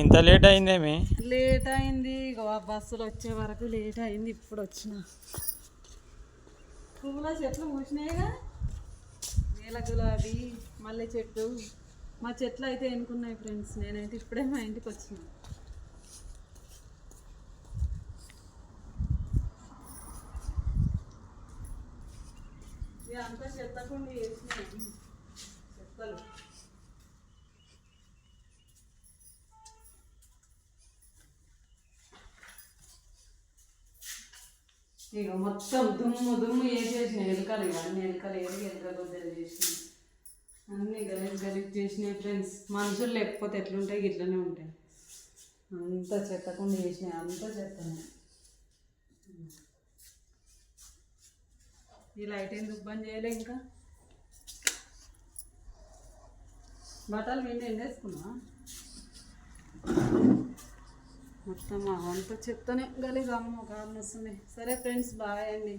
ఇంత late అయిందేమి? Late అయింది, బస్సులు వచ్చే వరకు లేట్ అయింది. ఇప్పుడు వచ్చిన పువ్వుల చెట్లు పూసినాయిగా, నీల గులాబీ, మల్లె చెట్టు. మా చెట్లు అయితే ఎన్నుకున్నాయి ఫ్రెండ్స్. నేనైతే ఇప్పుడే మా ఇంటికి వచ్చిన. అంతా చెత్తకుండా వేసినాయి చెత్తలు. ఇక మొత్తం దుమ్ము దుమ్ము వేసేసినాయి ఎలుకలు. ఇక అన్ని ఎలుకలు వేసి ఎలుక గొద్దలు చేసినాయి. అన్నీ గలీజ్ గలీజ్ చేసినాయి ఫ్రెండ్స్. మనుషులు లేకపోతే ఎట్లుంటాయి, ఇట్లనే ఉంటాయి. అంతా చెత్తకుండా చేసినాయి, అంతా చెత్తనే. ఈ లైట్ ఎందుకు బంద్ చేయలే? ఇంకా బట్టలు విండి ఎండేసుకున్నా. మొత్తం అంతా చెత్తనే గలీజ్. అమ్మ కారణం వస్తున్నాయి. సరే ఫ్రెండ్స్, బాయ్ అండి.